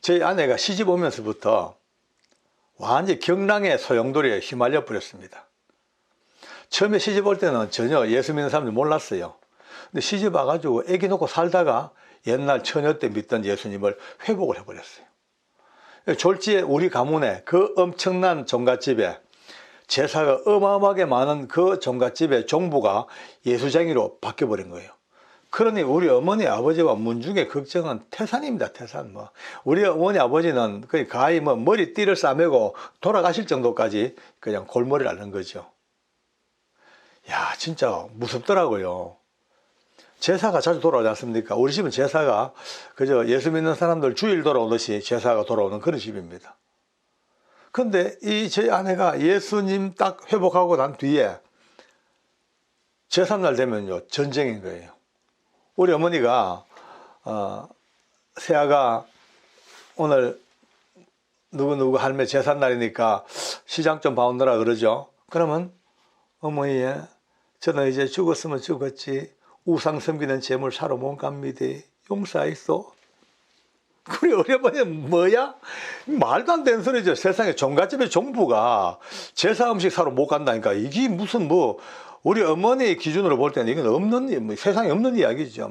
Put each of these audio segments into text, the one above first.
저희 아내가 시집 오면서부터 완전히 경랑의 소용돌이에 휘말려 버렸습니다. 처음에 시집 올 때는 전혀 예수 믿는 사람들 몰랐어요. 근데 시집 와가지고 애기 놓고 살다가 옛날 처녀 때 믿던 예수님을 회복을 해버렸어요. 졸지에 우리 가문에 그 엄청난 종갓집에 제사가 어마어마하게 많은 그 종갓집의 종부가 예수쟁이로 바뀌어버린 거예요. 그러니 우리 어머니 아버지와 문중의 걱정은 태산입니다. 태산. 우리 어머니 아버지는 거의 머리띠를 싸매고 돌아가실 정도까지 그냥 골머리를 앓는 거죠. 야, 진짜 무섭더라고요. 제사가 자주 돌아오지 않습니까? 우리 집은 제사가 그저 예수 믿는 사람들 주일 돌아오듯이 제사가 돌아오는 그런 집입니다. 근데 이 저희 아내가 예수님 딱 회복하고 난 뒤에 제삿날 되면요, 전쟁인 거예요. 우리 어머니가 새아가 오늘 누구 할매 제삿날이니까 시장 좀 봐오느라 그러죠. 그러면 어머니, 저는 이제 죽었으면 죽었지 우상 섬기는 재물 사러 못 갑니다. 용서하이소. 우리 어머니는 뭐야? 말도 안 되는 소리죠. 세상에 종갓집의 종부가 제사 음식 사러 못 간다니까. 이게 무슨 우리 어머니 기준으로 볼 때는 이건 없는, 세상에 없는 이야기죠.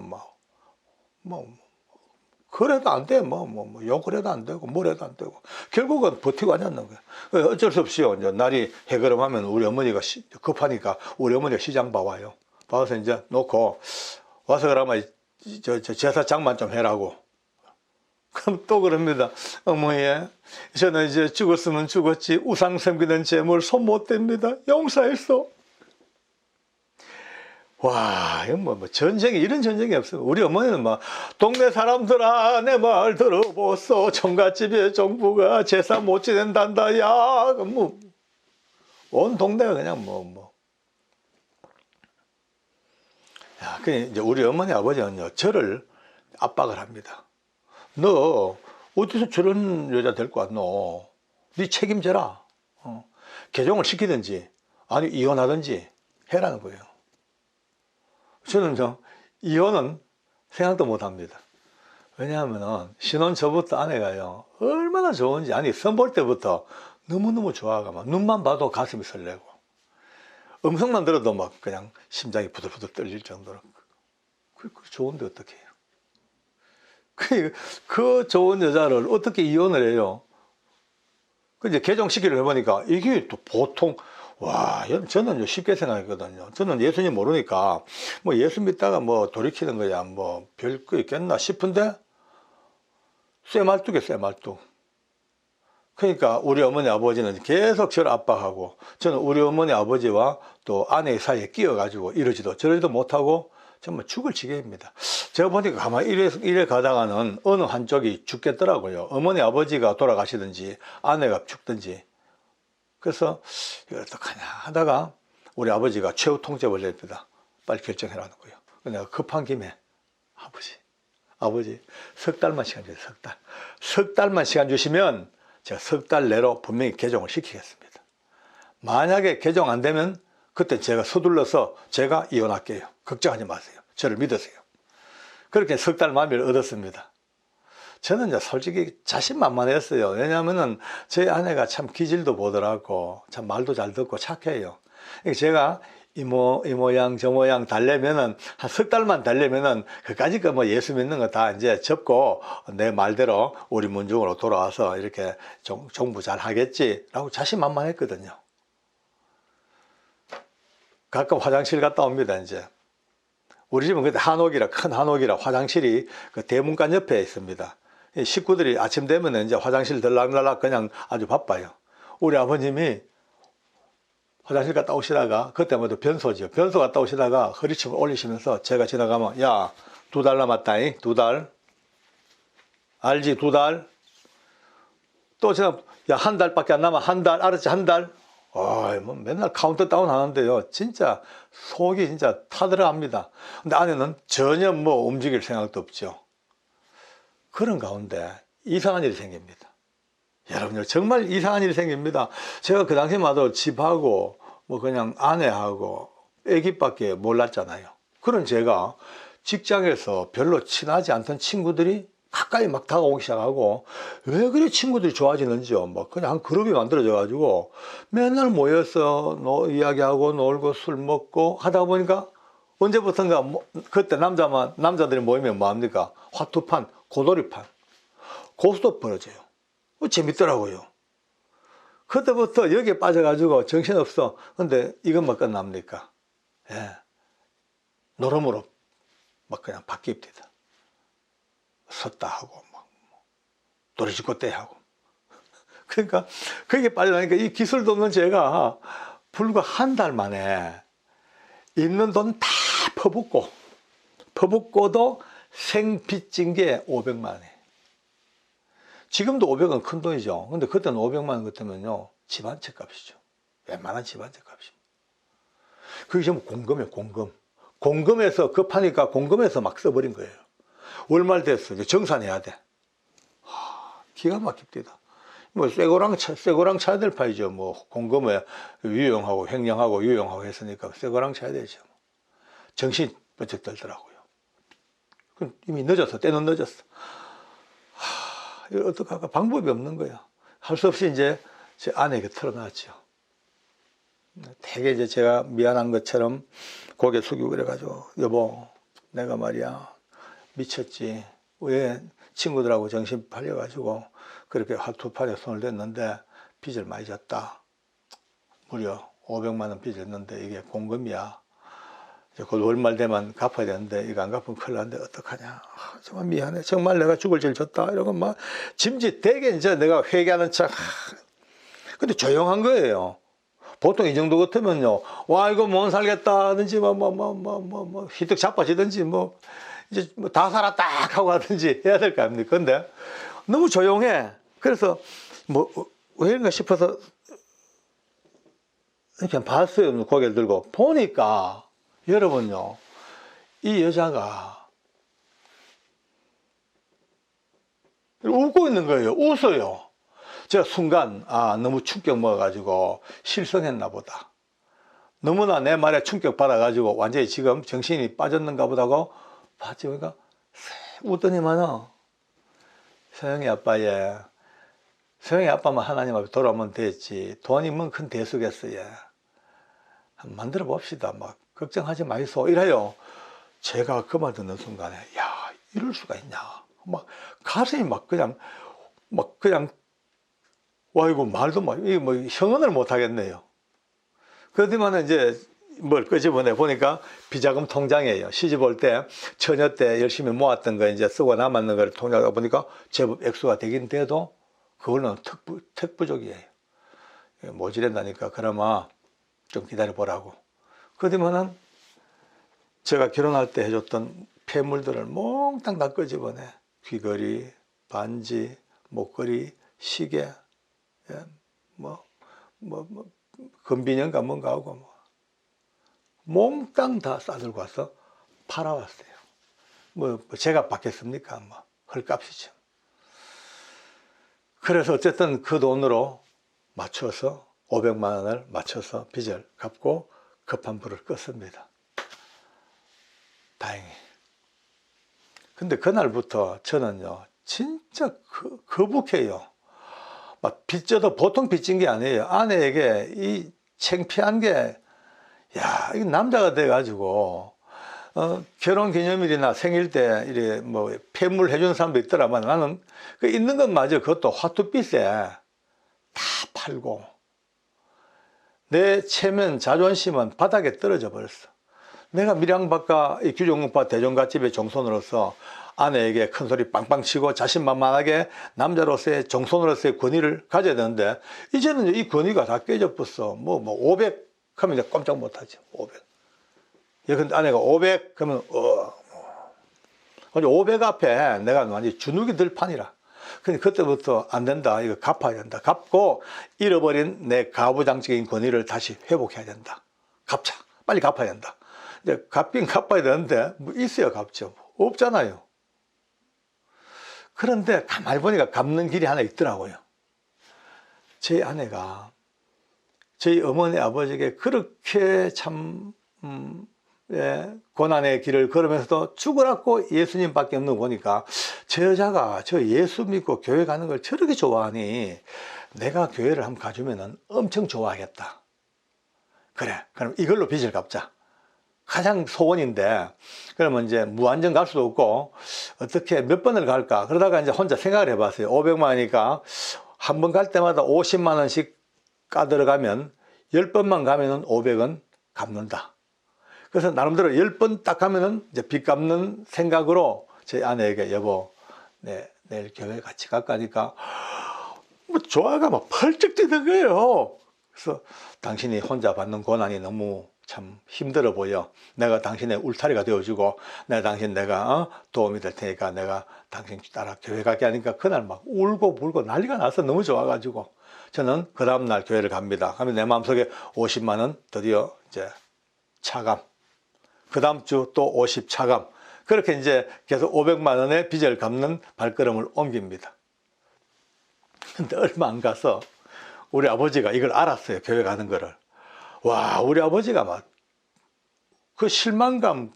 그래도 안 돼. 욕을 해도 안 되고, 뭘 해도 안 되고. 결국은 버티고 앉았는 거예요. 어쩔 수 없이요. 이제 날이 해그름하면 우리 어머니가 급하니까 우리 어머니가 시장 봐와요. 봐서 이제 놓고 와서 그러면 제사 장만 좀 해라고. 그럼 또 그럽니다. 어머니, 저는 이제 죽었으면 죽었지 우상 섬기는 재물 손 못 댑니다. 용서했어. 와, 이건 전쟁이, 이런 전쟁이 없어요. 우리 어머니는 동네 사람들아, 내 말 들어보소. 종갓집의 종부가 제사 못 지낸단다. 야, 온 동네가 그냥 야, 그냥 이제 우리 어머니 아버지는요, 저를 압박을 합니다. 너 어디서 저런 여자 데리고 왔노? 네 책임져라. 개종을 시키든지 아니 이혼하든지 해라는 거예요. 저는 이혼은 생각도 못 합니다. 왜냐하면 신혼 저부터 아내가요, 얼마나 좋은지, 아니 선볼 때부터 너무너무 좋아가 눈만 봐도 가슴이 설레고 음성만 들어도 그냥 심장이 부들부들 떨릴 정도로 그 좋은데 어떻게 해요? 그 좋은 여자를 어떻게 이혼을 해요? 이제 개종시키를 해보니까 이게 또 보통, 와, 저는 쉽게 생각했거든요. 저는 예수님 모르니까 예수 믿다가 돌이키는 거야 별 거 있겠나 싶은데 쇠말뚝이에요, 쇠말뚝. 그러니까 우리 어머니 아버지는 계속 저를 압박하고 저는 우리 어머니 아버지와 또 아내 사이에 끼어가지고 이러지도 저러지도 못하고 정말 죽을 지경입니다. 제가 보니까 가만히 이래 가다가는 어느 한쪽이 죽겠더라고요. 어머니 아버지가 돌아가시든지 아내가 죽든지. 그래서 이걸 어떡하냐 하다가 우리 아버지가 최후 통째 원래입니다. 빨리 결정해라는 거예요. 내가 급한 김에 아버지 석 달만 시간 주세요. 석 달. 석 달만 시간 주시면 제가 석 달 내로 분명히 개종을 시키겠습니다. 만약에 개종 안 되면 그때 제가 서둘러서 제가 이혼할게요. 걱정하지 마세요. 저를 믿으세요. 그렇게 석 달 만미를 얻었습니다. 저는 이제 솔직히 자신만만했어요. 왜냐하면은 저희 아내가 참 기질도 보더라고, 참 말도 잘 듣고 착해요. 제가 이 모양 저 모양 달래면은 한 석 달만 달래면은 그까짓 거 예수 믿는 거 다 이제 접고 내 말대로 우리 문중으로 돌아와서 이렇게 종부 잘 하겠지라고 자신만만했거든요. 가끔 화장실 갔다 옵니다. 이제 우리 집은 그때 큰 한옥이라 화장실이 그 대문간 옆에 있습니다. 식구들이 아침 되면 이제 화장실 들락날락 그냥 아주 바빠요. 우리 아버님이 화장실 갔다 오시다가, 그때마다 변소죠. 변소 갔다 오시다가 허리춤을 올리시면서 제가 지나가면, 야, 2달 남았다잉, 2달. 알지, 2달. 또 제가, 야, 1달밖에 안 남아, 1달, 알았지, 1달. 맨날 카운트다운 하는데요. 진짜 속이 진짜 타들어갑니다. 근데 아내는 전혀 움직일 생각도 없죠. 그런 가운데 이상한 일이 생깁니다. 여러분들 정말 이상한 일이 생깁니다. 제가 그 당시마다 집하고 그냥 아내하고 애기밖에 몰랐잖아요. 그런 제가 직장에서 별로 친하지 않던 친구들이 가까이 막 다가오기 시작하고, 왜 그래 친구들이 좋아지는지요. 막 그냥 한 그룹이 만들어져 가지고 맨날 모여서 이야기하고 놀고 술 먹고 하다 보니까 언제부턴가 그때 남자들이 모이면 뭐합니까? 화투판, 고돌이판, 고스톱 벌어져요. 재밌더라고요. 그때부터 여기에 빠져가지고 정신없어. 근데 이것만 끝납니까? 예. 노름으로 막 그냥 바뀝니다. 섰다 하고, 막, 도리지고 때 하고. 그러니까, 거기에 빠져나니까 이 기술도 없는 제가 불과 한 달 만에 있는 돈 다 퍼붓고도 생빚진 게 500만 원. 지금도 500원 큰 돈이죠. 근데 그때는 500만 원 같으면요, 집 한 채 값이죠. 웬만한 집 한 채 값입니다. 그게 전부 공금이에요, 공금. 공금에서 급하니까 공금에서 막 써버린 거예요. 월말 됐어. 이제 정산해야 돼. 기가 막힙니다. 뭐, 쇠고랑 차야 될 파이죠. 뭐, 공금에 유용하고, 횡령하고, 유용하고 했으니까 쇠고랑 차야 되죠. 정신 번쩍 들더라고요. 이미 늦었어. 때는 늦었어. 이거 어떡할까? 방법이 없는 거야. 할 수 없이 이제 제 아내에게 털어놨죠. 되게 이제 제가 미안한 것처럼 고개 숙이고 그래가지고, 여보, 내가 말이야, 미쳤지. 왜 친구들하고 정신 팔려가지고 그렇게 화투판에 손을 댔는데 빚을 많이 졌다. 무려 500만 원 빚을 졌는데 이게 공금이야. 이제 곧 월말 되면 갚아야 되는데 이거 안 갚으면 큰일 나는데 어떡하냐. 정말 미안해. 정말 내가 죽을 죄를 졌다. 이러고 막 짐짓 되게 이제 내가 회개하는 척. 근데 조용한 거예요. 보통 이 정도 같으면요, 와 이거 못 살겠다 하든지 휘득 자빠지든지 이제 다 살았다 하고 하든지 해야 될 거 아닙니까? 근데 너무 조용해. 그래서 왜 이런가 싶어서 이렇게 봤어요. 고개를 들고 보니까 여러분요, 이 여자가 웃고 있는 거예요. 웃어요. 제가 순간 너무 충격 먹어가지고 실성했나 보다. 너무나 내 말에 충격 받아가지고 완전히 지금 정신이 빠졌는가 보다고 봤지. 그러니까 웃더니만은 서영이 아빠, 서영이 아빠만 하나님 앞에 돌아오면 됐지. 돈이 뭔 큰 대수겠어. 한번 만들어 봅시다. 막 걱정하지 마이소. 이래요. 제가 그 말 듣는 순간에 야, 이럴 수가 있냐. 막 가슴이 그냥 와 이거 말도 이거 형언을 못 하겠네요. 그러더니만 이제 뭘 끄집어내 보니까 비자금 통장이에요. 시집 올 때 처녀 때 열심히 모았던 거 이제 쓰고 남았는 걸 통장에 보니까 제법 액수가 되긴 돼도 그걸로는 특부족이에요. 모자란다니까 그나마 좀 기다려 보라고. 그러더니만은 제가 결혼할 때 해줬던 폐물들을 몽땅 다 끄집어내. 귀걸이, 반지, 목걸이, 시계, 금비년가 뭔가 하고 몽땅 다 싸들고 와서 팔아왔어요. 제가 받겠습니까? 헐값이죠. 그래서 어쨌든 그 돈으로 맞춰서 500만 원을 맞춰서 빚을 갚고 급한 불을 껐습니다. 다행히. 근데 그날부터 저는요, 진짜 거북해요. 빚져도 보통 빚진 게 아니에요. 아내에게 이 창피한 게, 야, 이 남자가 돼가지고, 결혼 기념일이나 생일 때, 이래, 폐물 해주는 사람도 있더라만 나는 그 있는 것마저 그것도 화투빚에 다 팔고, 내 체면, 자존심은 바닥에 떨어져 버렸어. 내가 밀양박가 규종국파 대종갓집의 종손으로서 아내에게 큰 소리 빵빵 치고 자신만만하게 남자로서의 정손으로서의 권위를 가져야 되는데 이제는 이 권위가 다 깨져버렸어. 500 하면 이제 꼼짝 못하지. 500. 근데 아내가 500 그러면 500 앞에 내가 완전히 주눅이 들 판이라. 근데 그때부터 안 된다. 이거 갚아야 된다. 갚고 잃어버린 내 가부장적인 권위를 다시 회복해야 된다. 갚자. 빨리 갚아야 된다. 이제 갚긴 갚아야 되는데 있어야 갚죠. 없잖아요. 그런데 가만히 보니까 갚는 길이 하나 있더라고요. 제 아내가 저희 어머니 아버지에게 그렇게 참 고난의 길을 걸으면서도 죽으라고 예수님밖에 없는 거 보니까 저 여자가 저 예수 믿고 교회 가는 걸 저렇게 좋아하니 내가 교회를 한번 가주면 엄청 좋아하겠다. 그래, 그럼 이걸로 빚을 갚자. 가장 소원인데, 그러면 이제 무한정 갈 수도 없고, 어떻게 몇 번을 갈까? 그러다가 이제 혼자 생각을 해봤어요. 500만 원이니까 한 번 갈 때마다 50만 원씩 까들어가면 10번만 가면은 500원 갚는다. 그래서 나름대로 10번 딱 가면은 이제 빚 갚는 생각으로 제 아내에게 여보, 내일 교회 같이 갈까 하니까 뭐 좋아가 막 펄쩍 뛰는 거예요. 그래서 당신이 혼자 받는 고난이 너무 참 힘들어 보여. 내가 당신의 울타리가 되어주고, 내가 도움이 될 테니까 내가 당신 따라 교회 가게 하니까 그날 막 울고 불고 난리가 나서 너무 좋아가지고 저는 그 다음날 교회를 갑니다. 하면 내 마음속에 50만 원 드디어 이제 차감. 그 다음 주 또 50 차감. 그렇게 이제 계속 500만 원의 빚을 갚는 발걸음을 옮깁니다. 근데 얼마 안 가서 우리 아버지가 이걸 알았어요. 교회 가는 거를. 와, 우리 아버지가 막 그 실망감,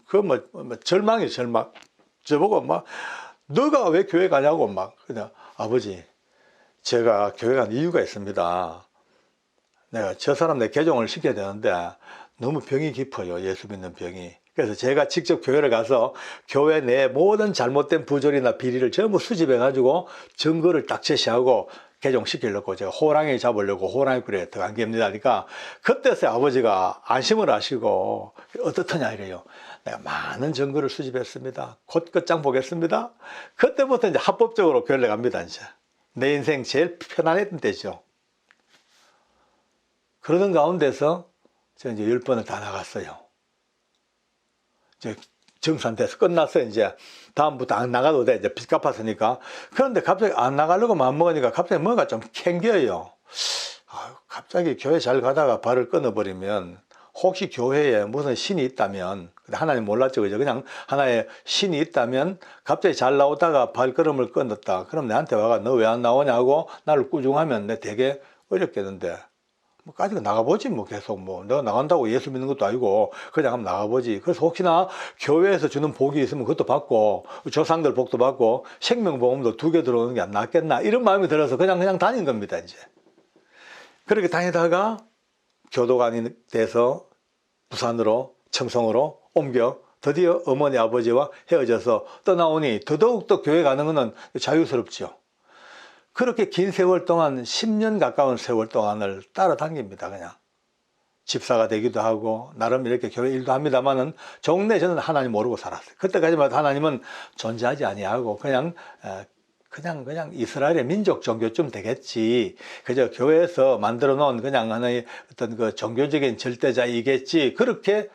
절망이 절망. 저보고 막 너가 왜 교회 가냐고 막. 그냥 아버지, 제가 교회 간 이유가 있습니다. 내가 저 사람 내 개종을 시켜야 되는데 너무 병이 깊어요. 예수 믿는 병이. 그래서 제가 직접 교회를 가서 교회 내 모든 잘못된 부조리나 비리를 전부 수집해가지고 증거를 딱 제시하고 개종시키려고 제가 호랑이 잡으려고 호랑이 굴에 들어간 겁니다. 그러니까 그때서 아버지가 안심을 하시고 어떻더냐 이래요. 내가 많은 증거를 수집했습니다. 곧 끝장 보겠습니다. 그때부터 이제 합법적으로 교회를 갑니다. 이제 내 인생 제일 편안했던 때죠. 그러던 가운데서 제가 이제 10번을 다 나갔어요. 이제 정산돼서 끝났어요. 이제 다음부터 안 나가도 돼. 이제 빚 갚았으니까. 그런데 갑자기 안 나가려고 마음먹으니까 갑자기 뭔가 좀 캥겨요. 갑자기 교회 잘 가다가 발을 끊어버리면 혹시 교회에 무슨 신이 있다면, 하나님 몰랐죠. 그죠? 그냥 하나의 신이 있다면 갑자기 잘 나오다가 발걸음을 끊었다. 그럼 내한테 와가 너 왜 안 나오냐고 나를 꾸중하면 내 되게 어렵겠는데. 뭐 까지가 나가보지 뭐 계속 뭐 내가 나간다고 예수 믿는 것도 아니고 그냥 한번 나가보지. 그래서 혹시나 교회에서 주는 복이 있으면 그것도 받고 조상들 복도 받고 생명보험도 2개 들어오는 게 안 낫겠나 이런 마음이 들어서 그냥 다닌 겁니다. 이제 그렇게 다니다가 교도관이 돼서 부산으로 청송으로 옮겨 드디어 어머니 아버지와 헤어져서 떠나오니 더더욱 교회 가는 것은 자유스럽죠. 그렇게 긴 세월 동안 10년 가까운 세월 동안을 따라다닙니다. 그냥 집사가 되기도 하고 나름 이렇게 교회 일도 합니다만은 종래 저는 하나님 모르고 살았어요. 그때까지만 하나님은 존재하지 아니하고 그냥 이스라엘의 민족 종교쯤 되겠지. 그저 교회에서 만들어 놓은 그냥 하나의 어떤 그 종교적인 절대자이겠지. 그렇게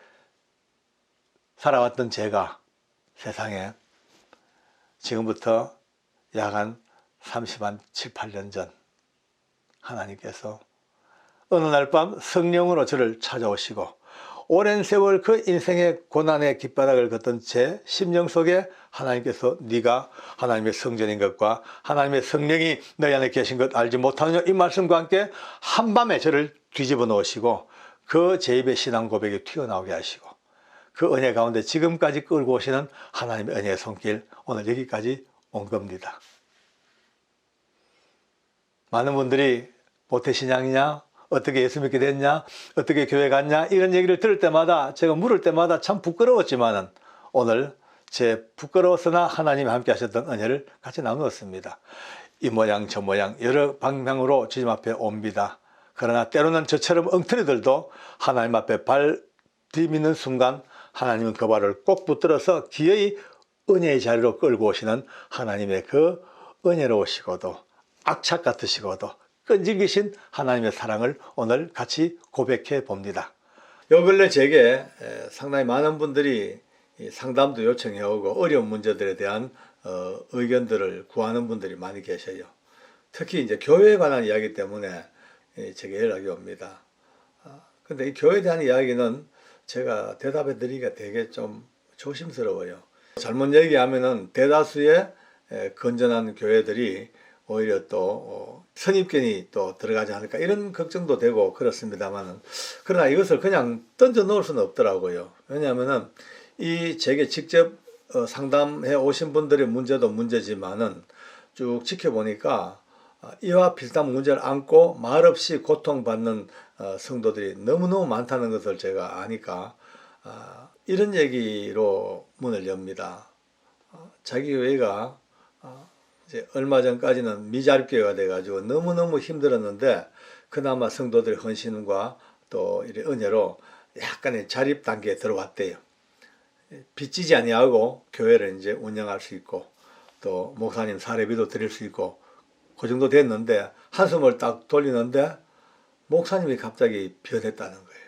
살아왔던 제가 세상에 지금부터 약 한 7, 8년 전 하나님께서 어느 날 밤 성령으로 저를 찾아오시고 오랜 세월 그 인생의 고난의 깃바닥을 걷던 제 심령 속에 하나님께서 네가 하나님의 성전인 것과 하나님의 성령이 너희 안에 계신 것 알지 못하느냐 이 말씀과 함께 한밤에 저를 뒤집어 놓으시고 그 제 입의 신앙 고백이 튀어나오게 하시고 그 은혜 가운데 지금까지 끌고 오시는 하나님의 은혜의 손길 오늘 여기까지 온 겁니다. 많은 분들이 모태신앙이냐? 어떻게 예수 믿게 됐냐? 어떻게 교회 갔냐? 이런 얘기를 들을 때마다 제가 물을 때마다 참 부끄러웠지만은 오늘 제 부끄러웠으나 하나님이 함께 하셨던 은혜를 같이 나누었습니다. 이 모양 저 모양 여러 방향으로 주님 앞에 옵니다. 그러나 때로는 저처럼 엉터리들도 하나님 앞에 발 디미는 순간 하나님은 그 발을 꼭 붙들어서 기어이 은혜의 자리로 끌고 오시는 하나님의 그 은혜로우시고도 악착 같으시고도 끈질기신 하나님의 사랑을 오늘 같이 고백해 봅니다. 요 근래 제게 상당히 많은 분들이 상담도 요청해 오고 어려운 문제들에 대한 의견들을 구하는 분들이 많이 계셔요. 특히 이제 교회에 관한 이야기 때문에 제게 연락이 옵니다. 근데 이 교회에 대한 이야기는 제가 대답해 드리기가 되게 좀 조심스러워요. 잘못 얘기하면은 대다수의 건전한 교회들이 오히려 또 선입견이 또 들어가지 않을까 이런 걱정도 되고 그렇습니다만은, 그러나 이것을 그냥 던져 놓을 수는 없더라고요. 왜냐하면은 이 제게 직접 상담해 오신 분들의 문제도 문제지만은 쭉 지켜보니까 이와 비슷한 문제를 안고 말없이 고통받는 성도들이 너무너무 많다는 것을 제가 아니까 이런 얘기로 문을 엽니다. 자기 교회가 이제 얼마 전까지는 미자립교회가 돼가지고 너무너무 힘들었는데, 그나마 성도들의 헌신과 또 이런 은혜로 약간의 자립 단계에 들어왔대요. 빚지지 아니하고 교회를 이제 운영할 수 있고, 또 목사님 사례비도 드릴 수 있고, 그 정도 됐는데 한숨을 딱 돌리는데 목사님이 갑자기 변했다는 거예요.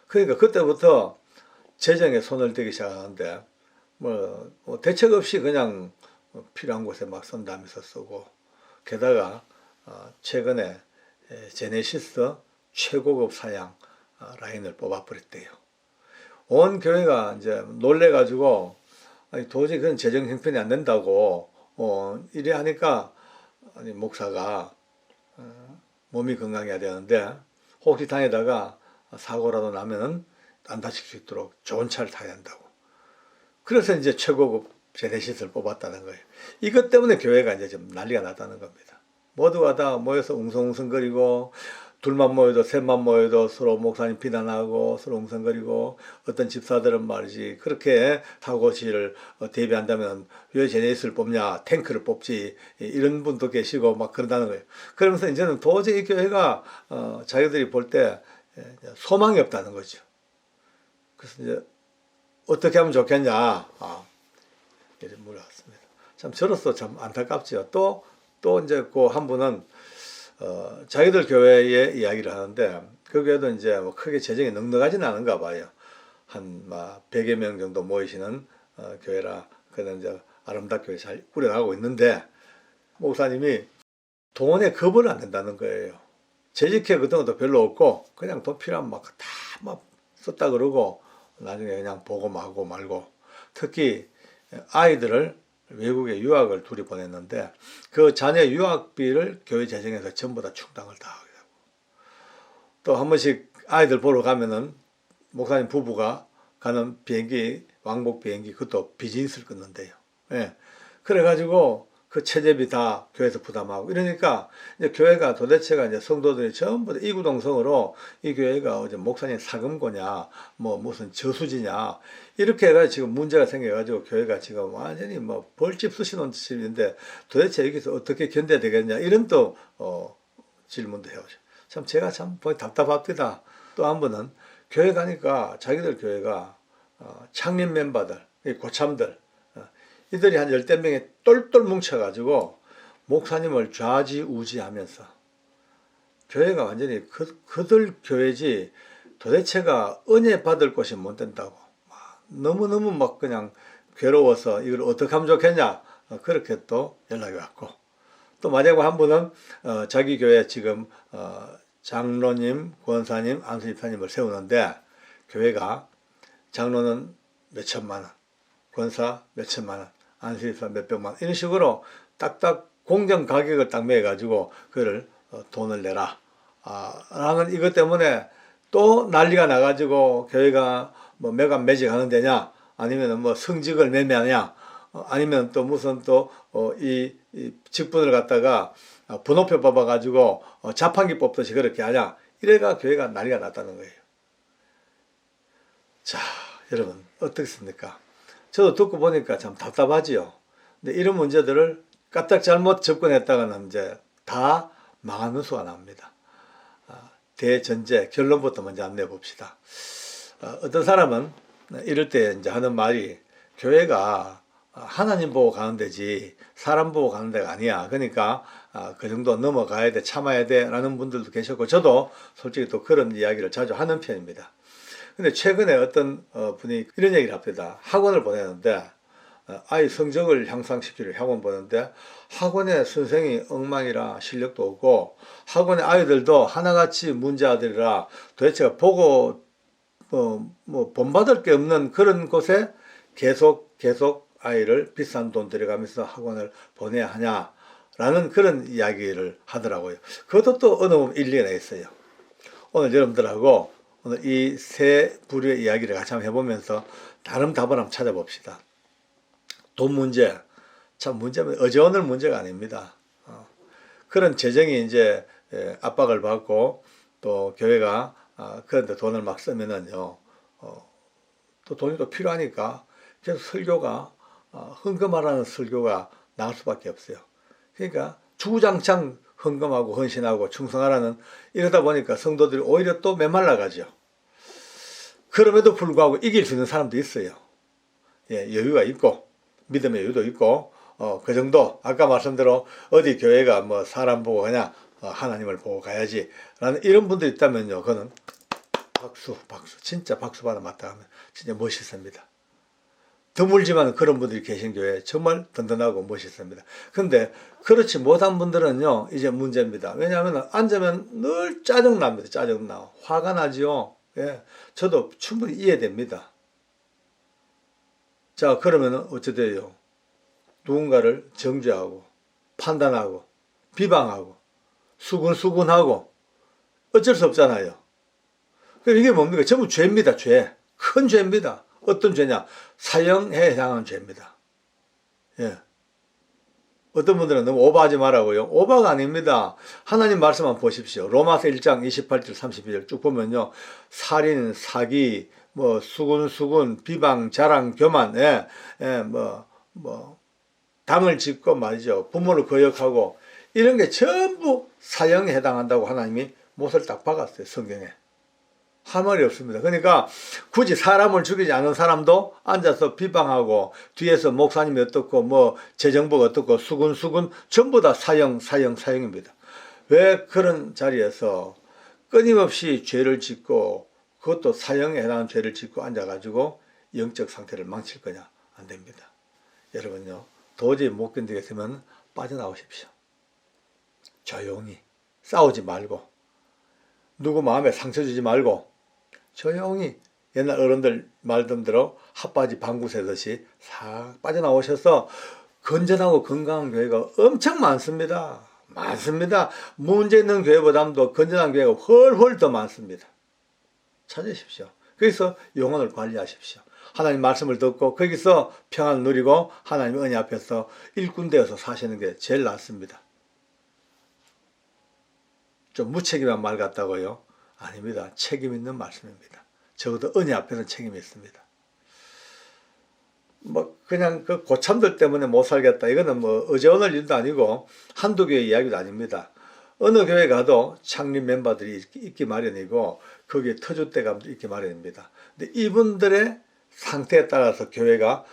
그러니까 그때부터 재정에 손을 대기 시작하는데 뭐 대책 없이 그냥 필요한 곳에 막 쓴다면서 쓰고, 게다가 최근에 제네시스 최고급 사양 라인을 뽑아버렸대요. 온 교회가 이제 놀래가지고 도저히 그런 재정 형편이 안 된다고 이래 하니까, 아니 목사가 몸이 건강해야 되는데 혹시 다니다가 사고라도 나면은 안 다칠 수 있도록 좋은 차를 타야 한다고. 그래서 이제 최고급 제네시스를 뽑았다는 거예요. 이것 때문에 교회가 이제 좀 난리가 났다는 겁니다. 모두가 다 모여서 웅성웅성거리고, 둘만 모여도 셋만 모여도 서로 목사님 비난하고 서로 웅성거리고, 어떤 집사들은 말이지 그렇게 사고시를 대비한다면 왜 제네시스를 뽑냐, 탱크를 뽑지, 이런 분도 계시고 막 그런다는 거예요. 그러면서 이제는 도저히 이 교회가 자기들이 볼 때 소망이 없다는 거죠. 그래서 이제 어떻게 하면 좋겠냐, 이렇게 물어봤습니다. 참 저로서 참 안타깝지요. 또 이제 그 한 분은 자기들 교회의 이야기를 하는데, 그 교회도 이제 뭐 크게 재정이 넉넉하지는 않은가 봐요. 한 100여 명 정도 모이시는 교회라, 그는 이제 아름답게 잘 꾸려나가고 있는데, 목사님이 돈에 겁을 안 낸다는 거예요. 재직회 같은 것도 별로 없고 그냥 돈 필요하면 막 다 막 썼다 그러고 나중에 그냥 보고 마고 말고, 특히 아이들을 외국에 유학을 둘이 보냈는데 그 자녀 유학비를 교회 재정에서 전부 다 충당을 다 하게 되고, 또 한 번씩 아이들 보러 가면은 목사님 부부가 가는 비행기, 왕복 비행기, 그것도 비즈니스를 끊는데요. 예. 그래가지고 그 체제비 다 교회에서 부담하고 이러니까 이제 교회가 도대체가 이제 성도들이 전부 다 이구동성으로 이 교회가 어제 목사님 사금고냐, 뭐 무슨 저수지냐, 이렇게 해가지고 지금 문제가 생겨가지고 교회가 지금 완전히 뭐 벌집 쑤시는 집인데 도대체 여기서 어떻게 견뎌야 되겠냐, 이런 또 질문도 해오죠. 참 제가 참 답답합니다. 또 한 번은 교회 가니까 자기들 교회가 창립 멤버들, 고참들, 이들이 한 10대 명이 똘똘 뭉쳐가지고 목사님을 좌지우지하면서, 교회가 완전히 그들 교회지 도대체가 은혜 받을 곳이 못 된다고, 너무너무 막 그냥 괴로워서 이걸 어떻게 하면 좋겠냐, 그렇게 또 연락이 왔고, 또 마지막 한 분은 자기 교회 지금 장로님, 권사님, 안수집사님을 세우는데 교회가 장로는 몇 천만 원, 권사 몇 천만 원, 안수집사 몇 백만 원, 이런 식으로 딱딱 공정 가격을 딱 매가지고 그를 돈을 내라 라는 이것 때문에 또 난리가 나가지고 교회가 뭐 매간 매직하는 데냐, 아니면 뭐 성직을 매매하냐, 아니면 또 무슨 또 이 직분을 갖다가 번호표 뽑아가지고 자판기 뽑듯이 그렇게 하냐, 이래가 교회가 난리가 났다는 거예요. 자, 여러분 어떻습니까? 저도 듣고 보니까 참 답답하지요. 근데 이런 문제들을 까딱 잘못 접근했다가는 이제 다 망하는 수가 납니다. 대전제 결론부터 먼저 안내 봅시다. 어떤 사람은 이럴 때 이제 하는 말이, 교회가 하나님 보고 가는 데지 사람 보고 가는 데가 아니야. 그러니까 그 정도 넘어가야 돼, 참아야 돼 라는 분들도 계셨고, 저도 솔직히 또 그런 이야기를 자주 하는 편입니다. 근데 최근에 어떤 분이 이런 얘기를 합니다. 학원을 보내는데 아이 성적을 향상시키려 학원 보는데 학원에 선생이 엉망이라 실력도 없고, 학원의 아이들도 하나같이 문제아들이라 도대체 보고 뭐 본받을 게 없는 그런 곳에 계속 아이를 비싼 돈 들여가면서 학원을 보내야 하냐 라는 그런 이야기를 하더라고요. 그것도 또 어느 부분 일리가 있어요. 오늘 여러분들하고 오늘 이 세 부류의 이야기를 같이 한번 해보면서 다른 답을 한번 찾아봅시다. 돈 문제, 참 문제는 어제 오늘 문제가 아닙니다. 그런 재정이 이제 압박을 받고 또 교회가 그런데 돈을 막 쓰면은요, 또 돈이 또 필요하니까 계속 설교가 헌금하라는 설교가 나올 수밖에 없어요. 그러니까 주구장창 헌금하고 헌신하고 충성하라는, 이러다 보니까 성도들이 오히려 또 메말라가죠. 그럼에도 불구하고 이길 수 있는 사람도 있어요. 예, 여유가 있고 믿음의 여유도 있고 그 정도. 아까 말씀대로 어디 교회가 뭐 사람 보고 그냥 하나님을 보고 가야지 라는 이런 분들이 있다면요, 그거는 박수 진짜 박수 받아 마땅하면 진짜 멋있습니다. 드물지만 그런 분들이 계신 교회 정말 든든하고 멋있습니다. 근데 그렇지 못한 분들은요, 이제 문제입니다. 왜냐하면 앉으면 늘 짜증납니다. 짜증나. 화가 나지요. 예, 저도 충분히 이해됩니다. 자, 그러면 어찌 돼요? 누군가를 정죄하고 판단하고 비방하고 수군수군하고 어쩔 수 없잖아요. 이게 뭡니까? 전부 죄입니다. 죄. 큰 죄입니다. 어떤 죄냐? 사형에 해당하는 죄입니다. 예. 어떤 분들은 너무 오버하지 말라고요. 오버가 아닙니다. 하나님 말씀 한번 보십시오. 로마서 1장 28절 32절 쭉 보면요, 살인, 사기, 뭐 수군, 비방, 자랑, 교만, 당을 짓고 말이죠. 부모를 거역하고 이런 게 전부 사형에 해당한다고 하나님이 못을 딱 박았어요. 성경에. 할 말이 없습니다. 그러니까 굳이 사람을 죽이지 않은 사람도 앉아서 비방하고 뒤에서 목사님이 어떻고 뭐 재정부가 어떻고 수군 전부 다 사형입니다. 왜 그런 자리에서 끊임없이 죄를 짓고 그것도 사형에 해당하는 죄를 짓고 앉아가지고 영적 상태를 망칠 거냐? 안 됩니다. 여러분요, 도저히 못 견디겠으면 빠져나오십시오. 조용히 싸우지 말고 누구 마음에 상처 주지 말고 조용히 옛날 어른들 말씀대로 핫바지 방구 새듯이 싹 빠져나오셔서 건전하고 건강한 교회가 엄청 많습니다. 많습니다. 문제 있는 교회보다도 건전한 교회가 훨훨 더 많습니다. 찾으십시오. 그래서 영혼을 관리하십시오. 하나님 말씀을 듣고 거기서 평안을 누리고 하나님 은혜 앞에서 일꾼 되어서 사시는 게 제일 낫습니다. 좀 무책임한 말 같다고요? 아닙니다. 책임 있는 말씀입니다. 적어도 은혜 앞에서는 책임이 있습니다. 뭐 그냥 그 고참들 때문에 못 살겠다, 이거는 뭐 어제 오늘 일도 아니고 한두 교회 이야기도 아닙니다. 어느 교회 가도 창립 멤버들이 있기 마련이고 거기에 터줏대감도 있기 마련입니다. 근데 이분들의 상태에 따라서 교회가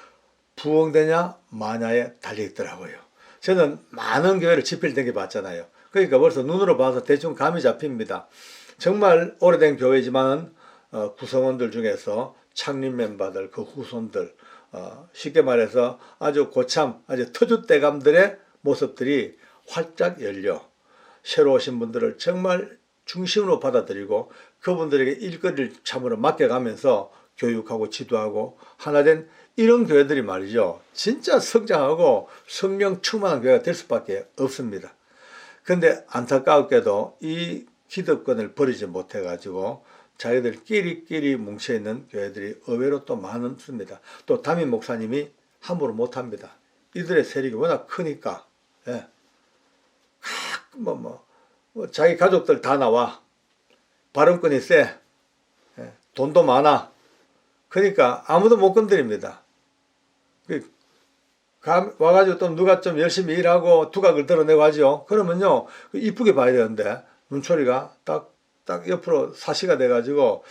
부흥되냐 마냐에 달려있더라고요. 저는 많은 교회를 집회를 댕겨봤잖아요. 그러니까 벌써 눈으로 봐서 대충 감이 잡힙니다. 정말 오래된 교회지만 구성원들 중에서 창립 멤버들, 그 후손들, 쉽게 말해서 아주 고참, 아주 터줏대감들의 모습들이 활짝 열려 새로 오신 분들을 정말 중심으로 받아들이고 그분들에게 일거리를 참으로 맡겨가면서 교육하고 지도하고 하나된 이런 교회들이 말이죠, 진짜 성장하고 성령 충만한 교회가 될 수밖에 없습니다. 근데 안타깝게도 이 기득권을 버리지 못해가지고 자기들끼리 뭉쳐있는 교회들이 의외로 또 많습니다. 또 담임 목사님이 함부로 못합니다. 이들의 세력이 워낙 크니까. 예. 자기 가족들 다 나와. 발언권이 세. 예. 돈도 많아. 그러니까 아무도 못 건드립니다. 와가지고 또 누가 좀 열심히 일하고 두각을 드러내고 하죠. 그러면요, 이쁘게 봐야 되는데 눈초리가 딱 옆으로 사시가 돼가지고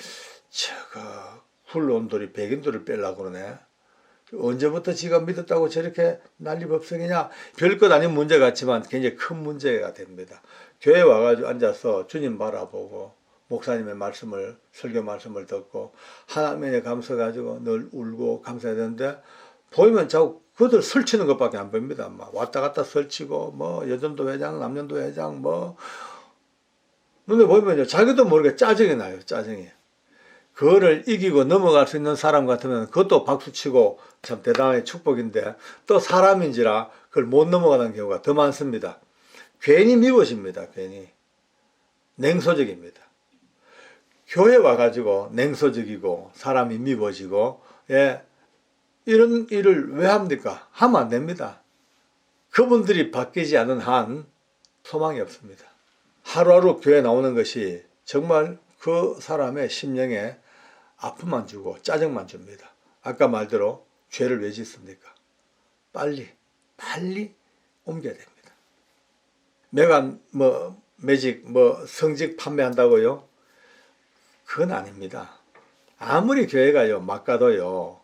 저거 훌러온 돌이 백인돌을 빼려고 그러네. 언제부터 지가 믿었다고 저렇게 난리법석이냐. 별것 아닌 문제 같지만 굉장히 큰 문제가 됩니다. 교회 와가지고 앉아서 주님 바라보고 목사님의 말씀을, 설교 말씀을 듣고 하나님에 감사가지고 늘 울고 감사해야 되는데 보이면 자꾸 그들 설치는 것밖에 안 보입니다. 막 왔다 갔다 설치고 뭐 여전도 회장, 남년도 회장 뭐 눈에 보면요, 자기도 모르게 짜증이 나요. 짜증이. 그거를 이기고 넘어갈 수 있는 사람 같으면 그것도 박수치고 참 대단한 축복인데 또 사람인지라 그걸 못 넘어가는 경우가 더 많습니다. 괜히 미워집니다. 괜히 냉소적입니다. 교회 와가지고 냉소적이고 사람이 미워지고 이런 일을 왜 합니까? 하면 안 됩니다. 그분들이 바뀌지 않은 한 소망이 없습니다. 하루하루 교회 나오는 것이 정말 그 사람의 심령에 아픔만 주고 짜증만 줍니다. 아까 말대로 죄를 왜 짓습니까? 빨리 옮겨야 됩니다. 매간 매직 성직 판매한다고요? 그건 아닙니다. 아무리 교회가요 막 가도요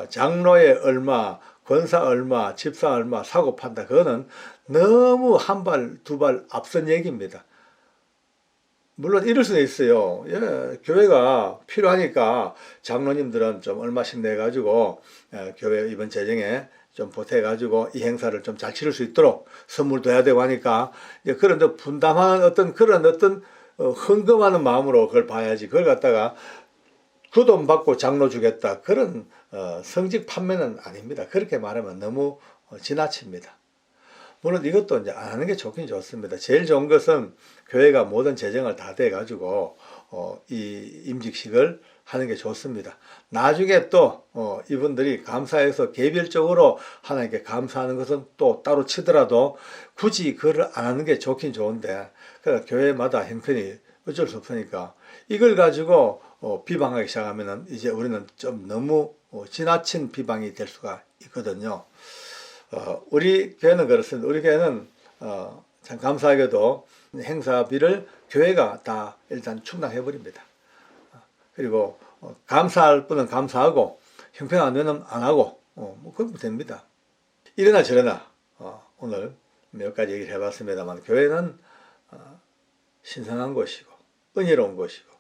장로에 얼마, 권사 얼마, 집사 얼마 사고 판다. 그거는 너무 한 발, 두 발 앞선 얘기입니다. 물론 이럴 수는 있어요. 교회가 필요하니까 장로님들은 좀 얼마씩 내가지고 교회 이번 재정에 좀 보태가지고 이 행사를 좀 잘 치를 수 있도록 선물도 해야 되고 하니까 그런 분담하는 그런 헌금하는 마음으로 그걸 봐야지. 그걸 갖다가 그 돈 받고 장로 주겠다. 그런 성직 판매는 아닙니다. 그렇게 말하면 너무 지나칩니다. 물론 이것도 이제 안 하는 게 좋긴 좋습니다. 제일 좋은 것은 교회가 모든 재정을 다 대가지고 이 임직식을 하는 게 좋습니다. 나중에 또 이분들이 감사해서 개별적으로 하나님께 감사하는 것은 또 따로 치더라도 굳이 그걸 안 하는 게 좋긴 좋은데 그러니까 교회마다 형편이 어쩔 수 없으니까 이걸 가지고 비방하기 시작하면은 이제 우리는 좀 너무 지나친 비방이 될 수가 있거든요. 우리 교회는 그렇습니다. 우리 교회는 참 감사하게도 행사비를 교회가 다 일단 충당해 버립니다. 그리고 감사할 분은 감사하고 형편 안 되면 안 하고 그러면 됩니다. 이러나 저러나 오늘 몇 가지 얘기를 해봤습니다만 교회는 신성한 곳이고 은혜로운 곳이고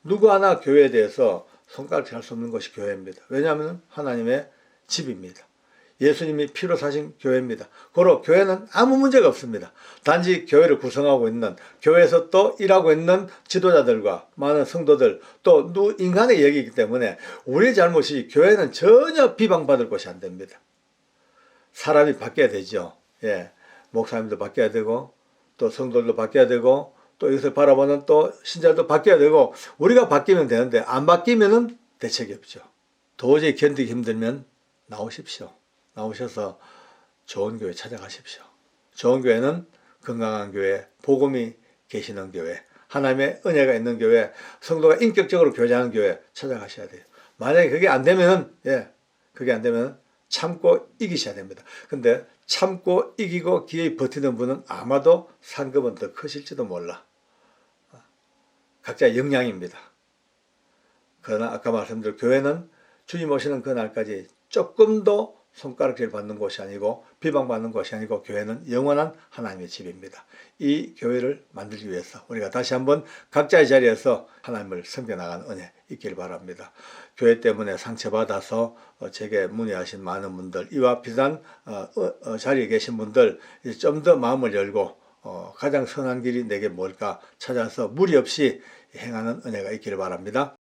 누구 하나 교회에 대해서 손가락질 할 수 없는 것이 교회입니다. 왜냐하면 하나님의 집입니다. 예수님이 피로 사신 교회입니다. 고로 교회는 아무 문제가 없습니다. 단지 교회를 구성하고 있는 교회에서 또 일하고 있는 지도자들과 많은 성도들 또 인간의 얘기이기 때문에 우리의 잘못이 교회는 전혀 비방받을 것이 안 됩니다. 사람이 바뀌어야 되죠. 목사님도 바뀌어야 되고 또 성도들도 바뀌어야 되고 또 이것을 바라보는 또 신자들도 바뀌어야 되고 우리가 바뀌면 되는데 안 바뀌면은 대책이 없죠. 도저히 견디기 힘들면 나오십시오. 나오셔서 좋은 교회 찾아가십시오. 좋은 교회는 건강한 교회, 복음이 계시는 교회, 하나님의 은혜가 있는 교회, 성도가 인격적으로 교제하는 교회 찾아가셔야 돼요. 만약에 그게 안 되면은 그게 안 되면 참고 이기셔야 됩니다. 근데 참고 이기고 기회에 버티는 분은 아마도 상급은 더 크실지도 몰라. 각자의 역량입니다. 그러나 아까 말씀드린 교회는 주님 오시는 그 날까지 조금 더 손가락질 받는 곳이 아니고 비방받는 곳이 아니고 교회는 영원한 하나님의 집입니다. 이 교회를 만들기 위해서 우리가 다시 한번 각자의 자리에서 하나님을 섬겨나가는 은혜 있기를 바랍니다. 교회 때문에 상처받아서 제게 문의하신 많은 분들, 이와 비슷한 자리에 계신 분들 좀 더 마음을 열고 가장 선한 길이 내게 뭘까 찾아서 무리 없이 행하는 은혜가 있기를 바랍니다.